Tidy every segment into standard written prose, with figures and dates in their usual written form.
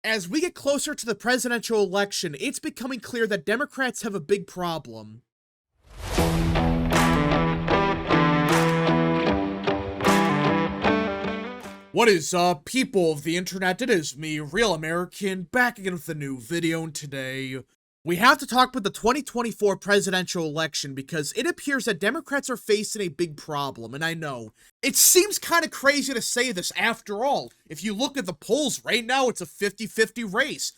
As we get closer to the presidential election, it's becoming clear that Democrats have a big problem. What is up, people of the internet? It is me, Real American, back again with a new video, and today we have to talk about the 2024 presidential election because it appears that Democrats are facing a big problem, and I know, it seems kind of crazy to say this after all. If you look at the polls right now, it's a 50-50 race,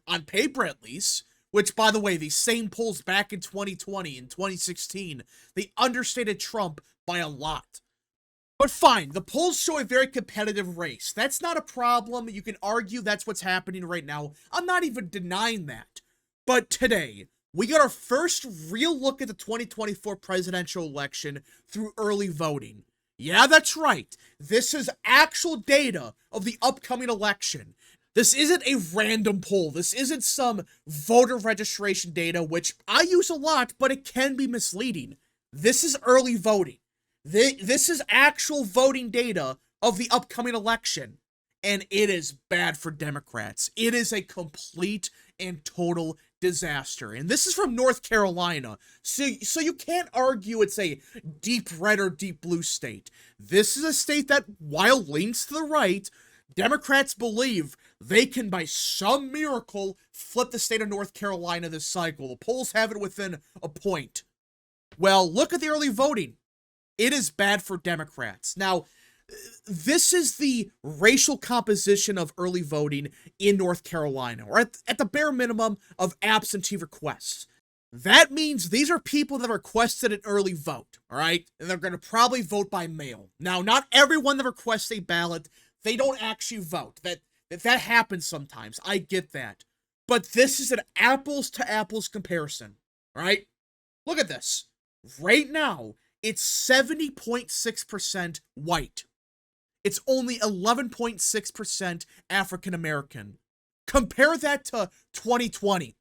on paper at least, which, by the way, these same polls back in 2020 and 2016, they understated Trump by a lot. But fine, the polls show a very competitive race. That's not a problem. You can argue that's what's happening right now. I'm not even denying that. But today, we got our first real look at the 2024 presidential election through early voting. Yeah, that's right. This is actual data of the upcoming election. This isn't a random poll. This isn't some voter registration data, which I use a lot, but it can be misleading. This is early voting. This is actual voting data of the upcoming election, and it is bad for Democrats. It is a complete and total disaster, and this is from North Carolina, so you can't argue it's a deep red or deep blue state. This is a state that, while leans to the right, Democrats believe they can, by some miracle, flip the state of North Carolina this cycle. The polls have it within a point. Well, look at the early voting. It is bad for Democrats. Now, this is the racial composition of early voting in North Carolina, or at the bare minimum of absentee requests. That means these are people that requested an early vote, all right? And they're going to probably vote by mail. Now, not everyone that requests a ballot, they don't actually vote. That happens sometimes. I get that. But this is an apples-to-apples comparison, all right? Look at this. Right now, it's 70.6% white. It's only 11.6% African American. Compare that to 2020,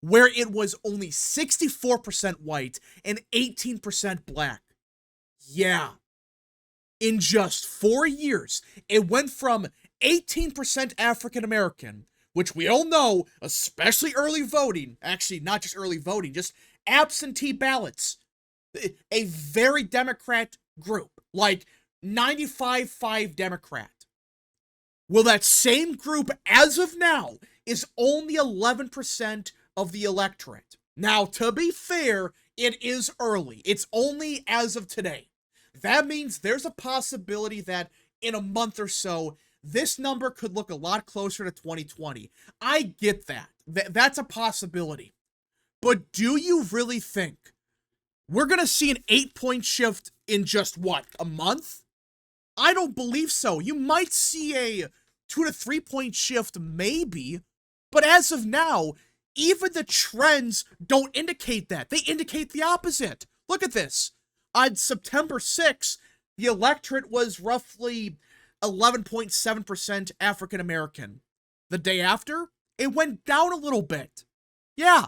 where it was only 64% white and 18% black. Yeah. In just 4 years, it went from 18% African American, which we all know, especially early voting, actually not just early voting, just absentee ballots, a very Democrat group, like 95-5 Democrat. Well, that same group, as of now, is only 11% of the electorate. Now, to be fair, it is early. It's only as of today. That means there's a possibility that in a month or so, this number could look a lot closer to 2020. I get that. That's a possibility. But do you really think we're going to see an 8-point shift in just, what, a month? I don't believe so. You might see a 2 to 3 point shift, maybe. But as of now, even the trends don't indicate that. They indicate the opposite. Look at this. On September 6th, the electorate was roughly 11.7% African American. The day after, it went down a little bit. Yeah.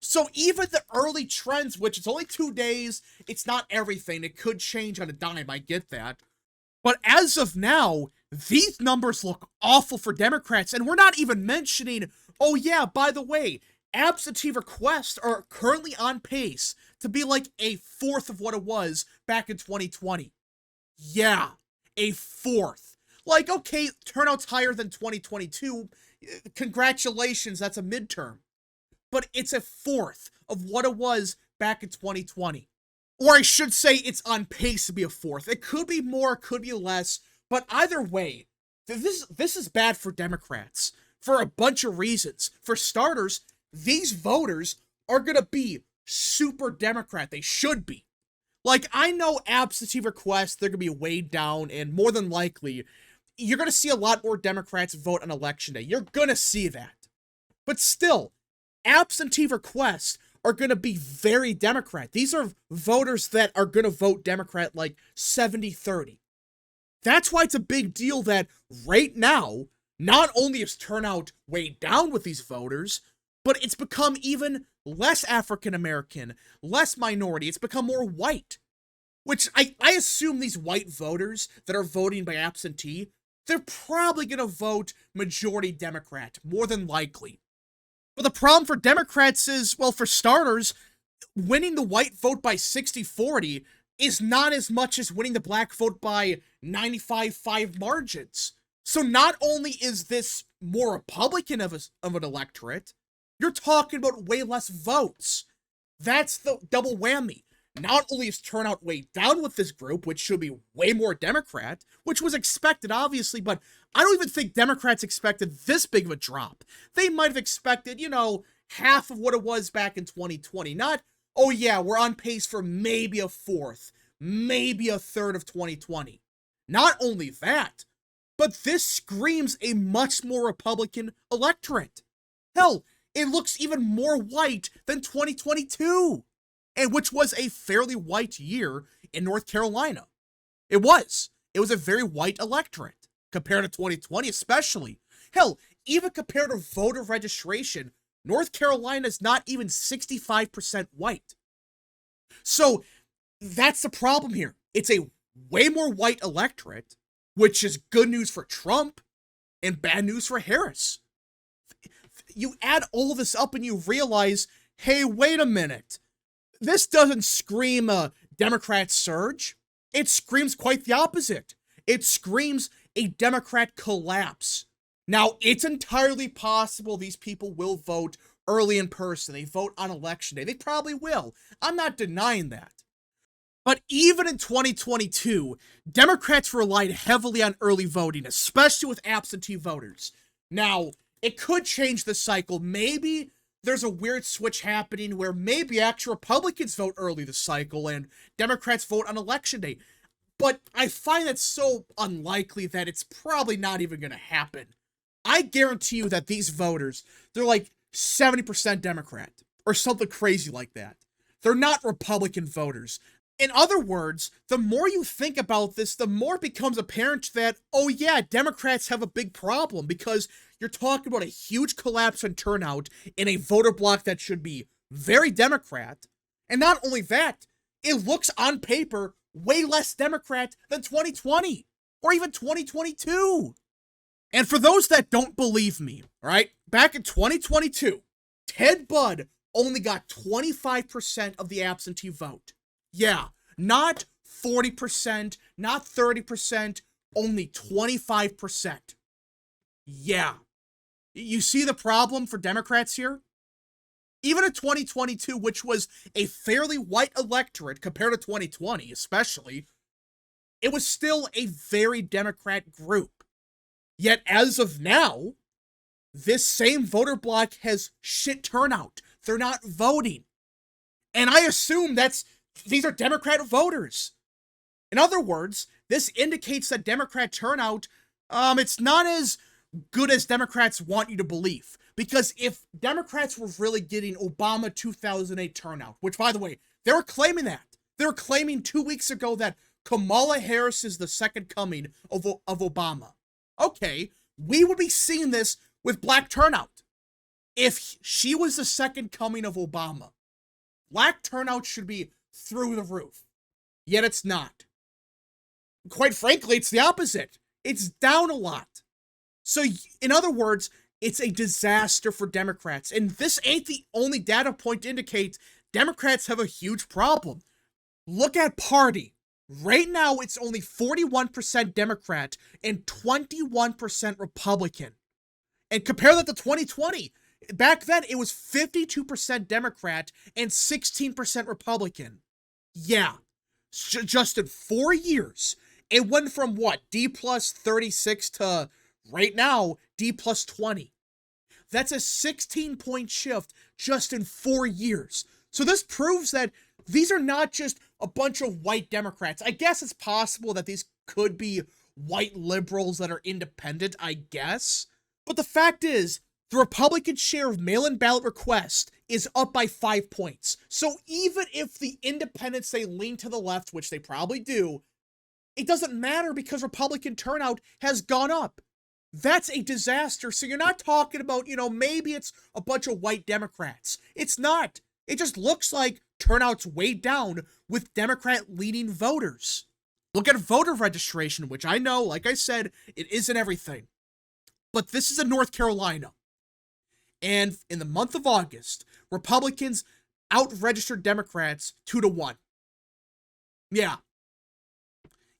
So even the early trends, which it's only 2 days, it's not everything. It could change on a dime, I get that. But as of now, these numbers look awful for Democrats, and we're not even mentioning, oh yeah, by the way, absentee requests are currently on pace to be like a fourth of what it was back in 2020. Yeah, a fourth. Like, okay, turnout's higher than 2022. Congratulations, that's a midterm. But it's a fourth of what it was back in 2020. Or I should say it's on pace to be a fourth. It could be more, it could be less, but either way, this is bad for Democrats for a bunch of reasons. For starters, these voters are going to be super Democrat. They should be. Like, I know absentee requests, they're going to be weighed down, and more than likely, you're going to see a lot more Democrats vote on election day. You're going to see that. But still, absentee requests are going to be very Democrat. These are voters that are going to vote Democrat like 70-30. That's why it's a big deal that right now, not only is turnout way down with these voters, but it's become even less African American, less minority. It's become more white. Which I assume these white voters that are voting by absentee, they're probably going to vote majority Democrat, more than likely. But the problem for Democrats is, well, for starters, winning the white vote by 60-40 is not as much as winning the black vote by 95-5 margins. So not only is this more Republican of an electorate, you're talking about way less votes. That's the double whammy. Not only is turnout way down with this group, which should be way more Democrat, which was expected, obviously, but I don't even think Democrats expected this big of a drop. They might have expected, half of what it was back in 2020. Not, oh yeah, we're on pace for maybe a fourth, maybe a third of 2020. Not only that, but this screams a much more Republican electorate. Hell, it looks even more white than 2022. And which was a fairly white year in North Carolina. It was. It was a very white electorate, compared to 2020 especially. Hell, even compared to voter registration, North Carolina is not even 65% white. So, that's the problem here. It's a way more white electorate, which is good news for Trump, and bad news for Harris. You add all this up and you realize, hey, wait a minute. This doesn't scream a Democrat surge. It screams quite the opposite. It screams a Democrat collapse. Now, it's entirely possible these people will vote early in person. They vote on election day. They probably will. I'm not denying that. But even in 2022, Democrats relied heavily on early voting, especially with absentee voters. Now, it could change the cycle. Maybe there's a weird switch happening where maybe actual Republicans vote early this cycle and Democrats vote on election day. But I find that so unlikely that it's probably not even going to happen. I guarantee you that these voters, they're like 70% Democrat or something crazy like that. They're not Republican voters. In other words, the more you think about this, the more it becomes apparent that, oh yeah, Democrats have a big problem because you're talking about a huge collapse in turnout in a voter bloc that should be very Democrat. And not only that, it looks on paper way less Democrat than 2020 or even 2022. And for those that don't believe me, all right, back in 2022, Ted Budd only got 25% of the absentee vote. Yeah, not 40%, not 30%, only 25%. Yeah. You see the problem for Democrats here? Even in 2022, which was a fairly white electorate compared to 2020 especially, it was still a very Democrat group. Yet as of now, this same voter bloc has shit turnout. They're not voting. And I assume these are Democrat voters. In other words, this indicates that Democrat turnout, it's not as good as Democrats want you to believe. Because if Democrats were really getting Obama 2008 turnout, which, by the way, they were claiming that. They were claiming 2 weeks ago that Kamala Harris is the second coming of Obama. Okay, we would be seeing this with black turnout. If she was the second coming of Obama, black turnout should be through the roof. Yet it's not. Quite frankly, it's the opposite. It's down a lot. So, in other words, it's a disaster for Democrats. And this ain't the only data point to indicate Democrats have a huge problem. Look at party. Right now, it's only 41% Democrat and 21% Republican. And compare that to 2020. Back then, it was 52% Democrat and 16% Republican. Yeah, just in 4 years, it went from what, D plus 36 to right now, D plus 20. That's a 16-point shift just in 4 years. So this proves that these are not just a bunch of white Democrats. I guess it's possible that these could be white liberals that are independent, I guess. But the fact is, the Republican share of mail-in ballot requests is up by 5 points. So even if the independents, they lean to the left, which they probably do, it doesn't matter because Republican turnout has gone up. That's a disaster. So you're not talking about, maybe it's a bunch of white Democrats. It's not. It just looks like turnout's way down with Democrat-leaning voters. Look at voter registration, which I know, like I said, it isn't everything. But this is in North Carolina. And in the month of August, Republicans out-registered Democrats 2-1. Yeah.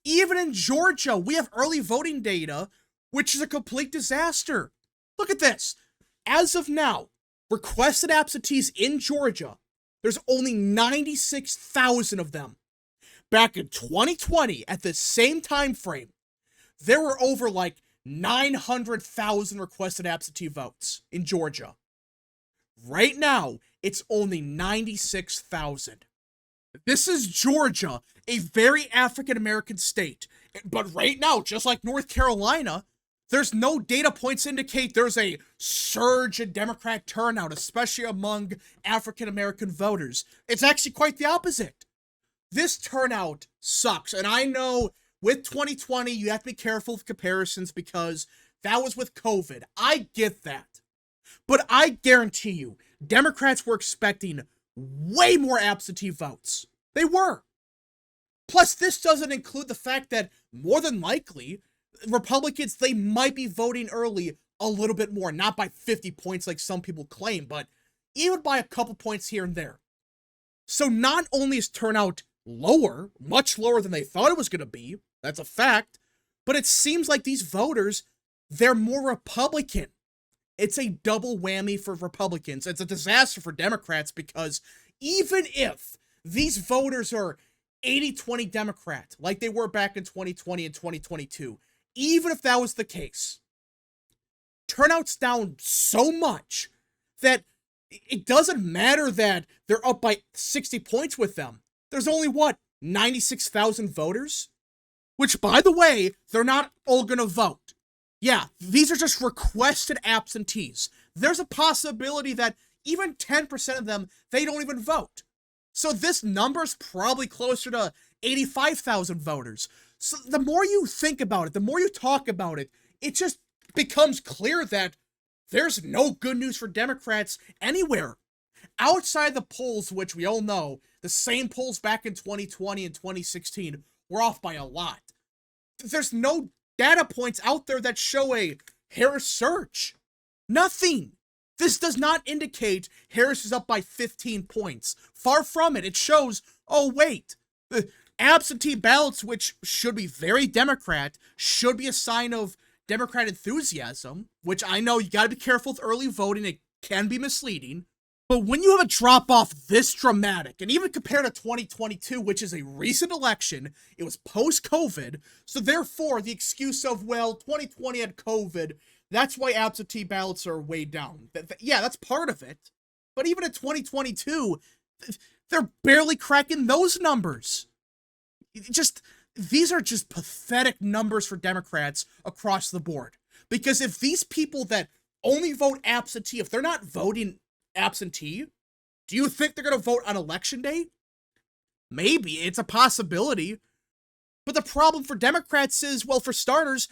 Even in Georgia, we have early voting data, which is a complete disaster. Look at this. As of now, requested absentees in Georgia, there's only 96,000 of them. Back in 2020, at the same time frame, there were over like 900,000 requested absentee votes in Georgia. Right now, it's only 96,000. This is Georgia, a very African-American state. But right now, just like North Carolina, there's no data points indicate there's a surge in Democrat turnout, especially among African-American voters. It's actually quite the opposite. This turnout sucks. And I know with 2020, you have to be careful with comparisons because that was with COVID. I get that. But I guarantee you, Democrats were expecting way more absentee votes. They were. Plus, this doesn't include the fact that more than likely, Republicans, they might be voting early a little bit more. Not by 50 points like some people claim, but even by a couple points here and there. So not only is turnout lower, much lower than they thought it was going to be, that's a fact, but it seems like these voters, they're more Republican. It's a double whammy for Republicans. It's a disaster for Democrats because even if these voters are 80-20 Democrat, like they were back in 2020 and 2022, even if that was the case, turnout's down so much that it doesn't matter that they're up by 60 points with them. There's only, 96,000 voters? Which, by the way, they're not all gonna vote. Yeah, these are just requested absentees. There's a possibility that even 10% of them, they don't even vote. So this number's probably closer to 85,000 voters. So the more you think about it, the more you talk about it, it just becomes clear that there's no good news for Democrats anywhere. Outside the polls, which we all know, the same polls back in 2020 and 2016 were off by a lot. There's no data points out there that show a Harris surge. Nothing. This does not indicate Harris is up by 15 points. Far from it. It shows, oh wait, the absentee ballots, which should be very Democrat, should be a sign of Democrat enthusiasm, which I know you gotta be careful with early voting. It can be misleading. But when you have a drop-off this dramatic, and even compared to 2022, which is a recent election, it was post-COVID, so therefore the excuse of, well, 2020 had COVID, that's why absentee ballots are way down. Yeah, that's part of it. But even in 2022, they're barely cracking those numbers. These are just pathetic numbers for Democrats across the board. Because if these people that only vote absentee, if they're not voting absentee, do you think they're going to vote on election day? Maybe. It's a possibility. But the problem for Democrats is, well, for starters,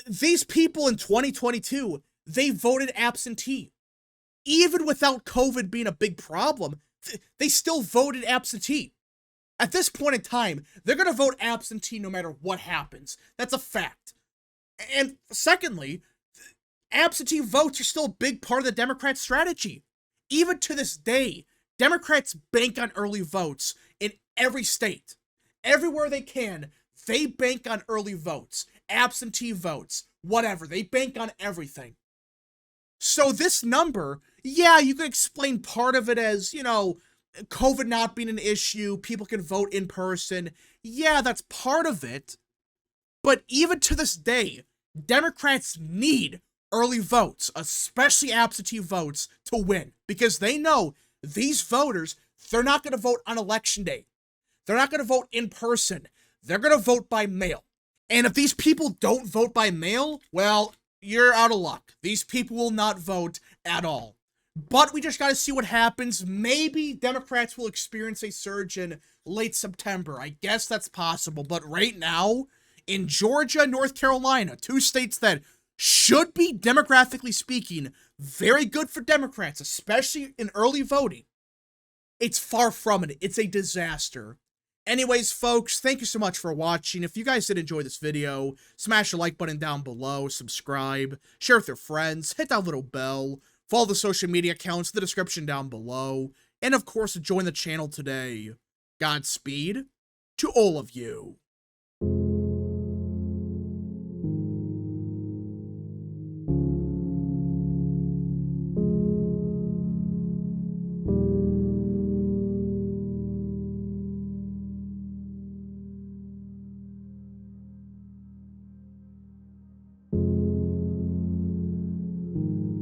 these people in 2022, they voted absentee. Even without COVID being a big problem, they still voted absentee. At this point in time, they're going to vote absentee no matter what happens. That's a fact. And secondly, absentee votes are still a big part of the Democrat strategy. Even to this day, Democrats bank on early votes in every state. Everywhere they can, they bank on early votes, absentee votes, whatever. They bank on everything. So this number, yeah, you could explain part of it as, COVID not being an issue, people can vote in person. Yeah, that's part of it. But even to this day, Democrats need early votes, especially absentee votes, to win. Because they know these voters, they're not going to vote on election day. They're not going to vote in person. They're going to vote by mail. And if these people don't vote by mail, well, you're out of luck. These people will not vote at all. But we just got to see what happens. Maybe Democrats will experience a surge in late September. I guess that's possible. But right now, in Georgia, North Carolina, two states that should be, demographically speaking, very good for Democrats, especially in early voting, it's far from it. It's a disaster. Anyways, folks, thank you so much for watching. If you guys did enjoy this video, smash the like button down below, subscribe, share with your friends, hit that little bell, follow the social media accounts in the description down below, and of course, join the channel today. Godspeed to all of you.